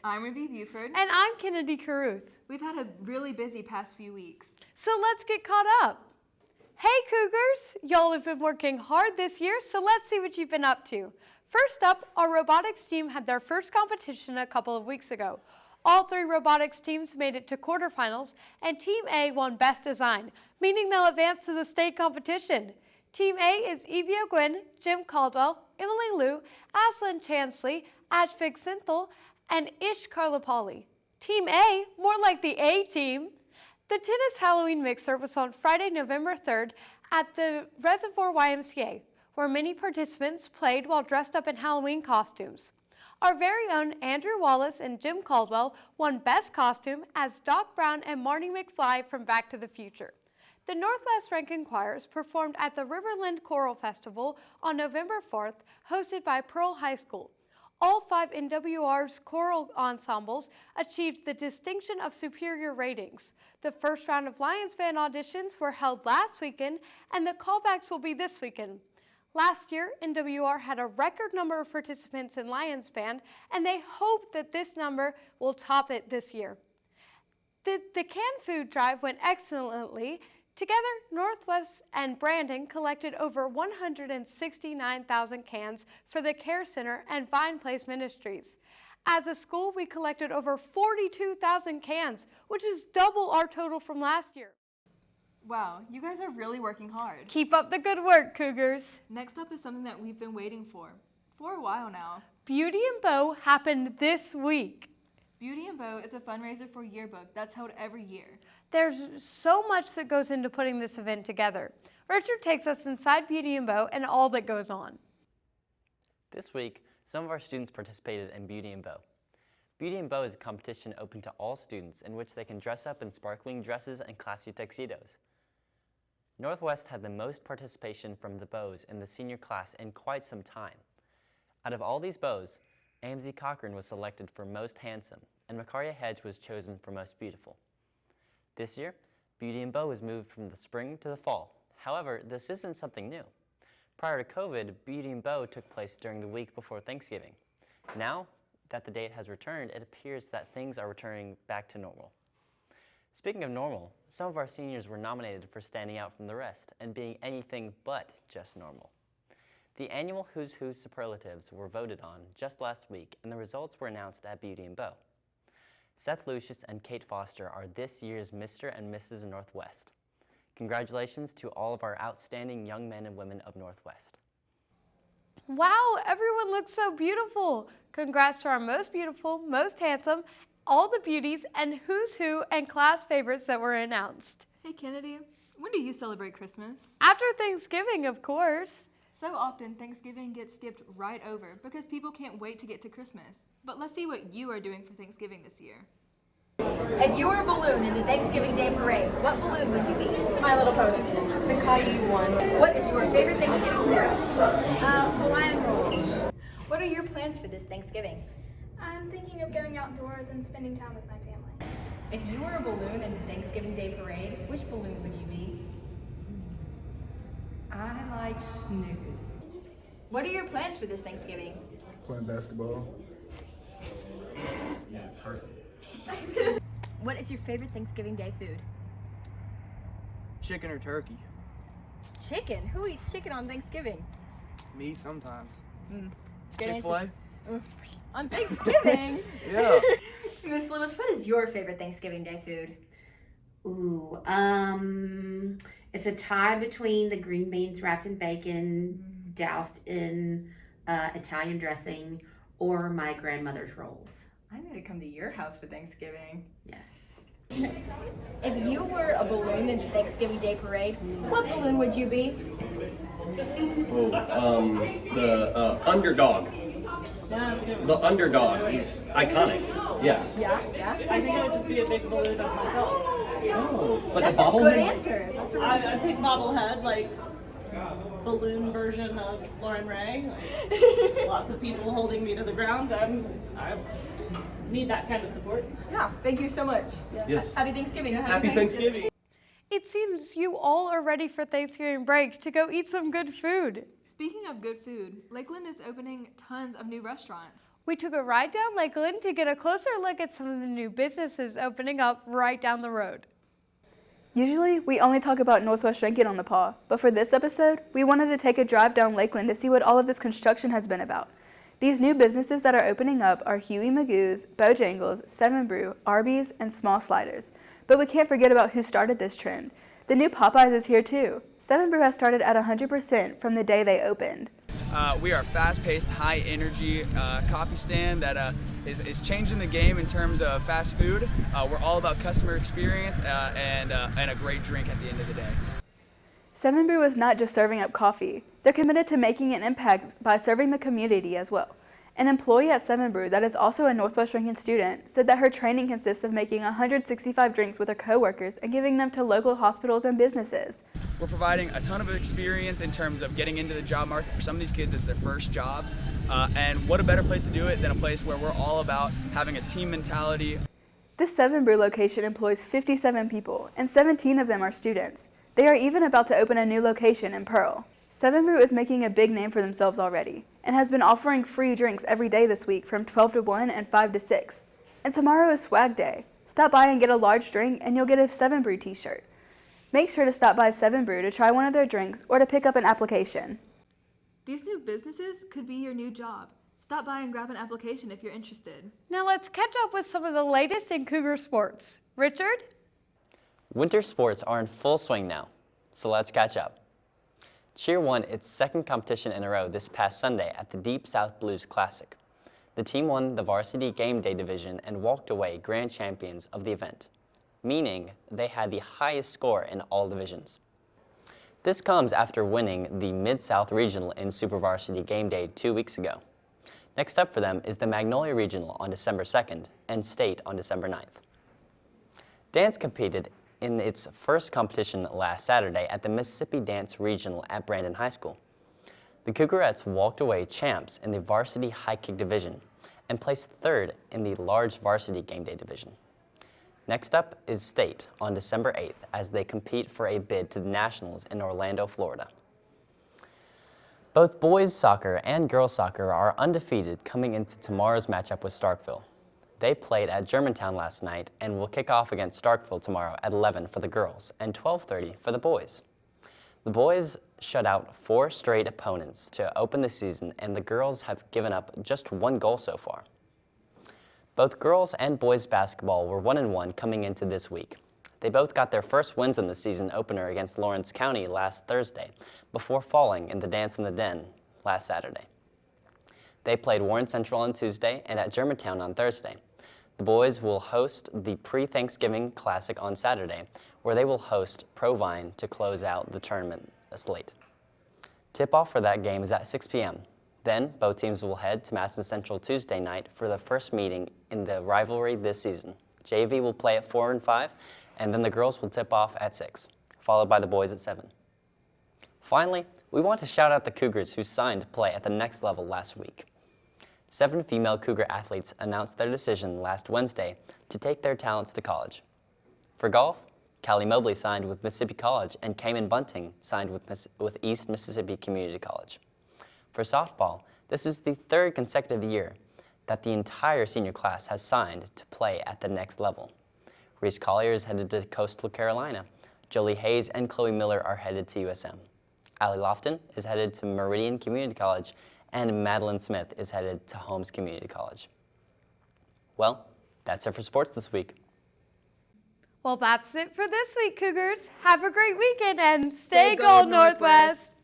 I'm Ruby Buford. And I'm Kennedy Caruth. We've had a really busy past few weeks. So let's get caught up. Hey Cougars, y'all have been working hard this year, so let's see what you've been up to. First up, our robotics team had their first competition a couple of weeks ago. All three robotics teams made it to quarterfinals, and Team A won Best Design, meaning they'll advance to the state competition. Team A is Evie O'Gwen, Jim Caldwell, Emily Liu, Aslan Chansley, Ashvik Sinthal, and Ish Karlapali. Team A, more like the A team. The tennis Halloween mixer was on Friday, November 3rd at the Reservoir YMCA, where many participants played while dressed up in Halloween costumes. Our very own Andrew Wallace and Jim Caldwell won Best Costume as Doc Brown and Marty McFly from Back to the Future. The Northwest Rankin Choirs performed at the Riverland Choral Festival on November 4th, hosted by Pearl High School. All 5 NWR's choral ensembles achieved the distinction of superior ratings. The first round of Lions Band auditions were held last weekend, and the callbacks will be this weekend. Last year, NWR had a record number of participants in Lions Band, and they hope that this number will top it this year. The canned food drive went excellently. Together, Northwest and Brandon collected over 169,000 cans for the Care Center and Vine Place Ministries. As a school, we collected over 42,000 cans, which is double our total from last year. Wow, you guys are really working hard. Keep up the good work, Cougars. Next up is something that we've been waiting for a while now. Beauty and Beau happened this week. Beauty and Beau is a fundraiser for Yearbook that's held every year. There's so much that goes into putting this event together. Richard takes us inside Beauty and Beau and all that goes on. This week, some of our students participated in Beauty and Beau. Beauty and Beau is a competition open to all students in which they can dress up in sparkling dresses and classy tuxedos. Northwest had the most participation from the Beaus in the senior class in quite some time. Out of all these Beaus, AMZ Cochran was selected for most handsome, and Macaria Hedge was chosen for most beautiful. This year, Beauty and Beau was moved from the spring to the fall. However, this isn't something new. Prior to COVID, Beauty and Beau took place during the week before Thanksgiving. Now that the date has returned, it appears that things are returning back to normal. Speaking of normal, some of our seniors were nominated for standing out from the rest and being anything but just normal. The annual Who's Who superlatives were voted on just last week, and the results were announced at Beauty and Beau. Seth Lucius and Kate Foster are this year's Mr. and Mrs. Northwest. Congratulations to all of our outstanding young men and women of Northwest. Wow, everyone looks so beautiful. Congrats to our most beautiful, most handsome, all the beauties, and Who's Who and class favorites that were announced. Hey Kennedy, when do you celebrate Christmas? After Thanksgiving, of course. So often, Thanksgiving gets skipped right over because people can't wait to get to Christmas. But let's see what you are doing for Thanksgiving this year. If you were a balloon in the Thanksgiving Day Parade, what balloon would you be? My Little Pony. The Caillou one. What is your favorite Thanksgiving food? Hawaiian rolls. What are your plans for this Thanksgiving? I'm thinking of going outdoors and spending time with my family. If you were a balloon in the Thanksgiving Day Parade, which balloon would you be? I like Snoopy. What are your plans for this Thanksgiving? Playing basketball. Yeah, turkey. What is your favorite Thanksgiving Day food? Chicken or turkey? Chicken? Who eats chicken on Thanksgiving? Me sometimes. Good Chick-fil-A? answer. On Thanksgiving? Yeah. Miss Lewis, what is your favorite Thanksgiving Day food? Ooh, it's a tie between the green beans wrapped in bacon, doused in Italian dressing, or my grandmother's rolls. I need to come to your house for Thanksgiving. Yes. If you were a balloon in the Thanksgiving Day Parade, what balloon would you be? The underdog. The underdog is iconic. Yes. Yeah. I think I would just be a big balloon of myself. Oh, like That's a bobblehead? good answer. That's a really I take bobblehead, like balloon version of Lauren Ray. Like, lots of people holding me to the ground. I need that kind of support. Yeah, thank you so much. Yes. Happy Thanksgiving. Happy Thanksgiving. It seems you all are ready for Thanksgiving break to go eat some good food. Speaking of good food, Lakeland is opening tons of new restaurants. We took a ride down Lakeland to get a closer look at some of the new businesses opening up right down the road. Usually, we only talk about Northwest Rankin on the Paw, but for this episode, we wanted to take a drive down Lakeland to see what all of this construction has been about. These new businesses that are opening up are Huey Magoo's, Bojangles, 7 Brew, Arby's, and Small Sliders. But we can't forget about who started this trend. The new Popeyes is here too. 7 Brew has started at 100% from the day they opened. We are a fast-paced, high-energy coffee stand that is changing the game in terms of fast food. We're all about customer experience and a great drink at the end of the day. 7 Brew is not just serving up coffee. They're committed to making an impact by serving the community as well. An employee at 7 Brew that is also a Northwest Rankin student said that her training consists of making 165 drinks with her coworkers and giving them to local hospitals and businesses. We're providing a ton of experience in terms of getting into the job market. For some of these kids, it's their first jobs. And what a better place to do it than a place where we're all about having a team mentality. This 7 Brew location employs 57 people, and 17 of them are students. They are even about to open a new location in Pearl. 7 Brew is making a big name for themselves already, and has been offering free drinks every day this week from 12 to 1 and 5 to 6. And tomorrow is Swag Day. Stop by and get a large drink and you'll get a 7 Brew t-shirt. Make sure to stop by 7 Brew to try one of their drinks or to pick up an application. These new businesses could be your new job. Stop by and grab an application if you're interested. Now let's catch up with some of the latest in Cougar Sports. Richard? Winter sports are in full swing now, so let's catch up. Cheer won its second competition in a row this past Sunday at the Deep South Blues Classic. The team won the varsity game day division and walked away grand champions of the event, meaning they had the highest score in all divisions. This comes after winning the Mid-South Regional in Super Varsity Game Day 2 weeks ago. Next up for them is the Magnolia Regional on December 2nd and State on December 9th. Dance competed in its first competition last Saturday at the Mississippi Dance Regional at Brandon High School. The Cougarettes walked away champs in the varsity high kick division and placed third in the large varsity game day division. Next up is State on December 8th as they compete for a bid to the Nationals in Orlando, Florida. Both boys soccer and girls soccer are undefeated coming into tomorrow's matchup with Starkville. They played at Germantown last night and will kick off against Starkville tomorrow at 11 for the girls and 12:30 for the boys. The boys shut out 4 straight opponents to open the season, and the girls have given up just 1 goal so far. Both girls and boys basketball were 1-1 coming into this week. They both got their first wins in the season opener against Lawrence County last Thursday before falling in the Dance in the Den last Saturday. They played Warren Central on Tuesday and at Germantown on Thursday. The boys will host the pre-Thanksgiving Classic on Saturday, where they will host Provine to close out the tournament slate. Tip-off for that game is at 6 p.m. Then, both teams will head to Madison Central Tuesday night for the first meeting in the rivalry this season. JV will play at 4 and 5, and then the girls will tip off at 6, followed by the boys at 7. Finally, we want to shout out the Cougars who signed to play at the next level last week. 7 female Cougar athletes announced their decision last Wednesday to take their talents to college. For golf, Callie Mobley signed with Mississippi College and Cayman Bunting signed with East Mississippi Community College. For softball, this is the 3rd consecutive year that the entire senior class has signed to play at the next level. Reese Collier is headed to Coastal Carolina. Jolie Hayes and Chloe Miller are headed to USM. Allie Lofton is headed to Meridian Community College, and Madeline Smith is headed to Holmes Community College. Well, that's it for sports this week. Well, that's it for this week, Cougars. Have a great weekend and stay Gold Northwest.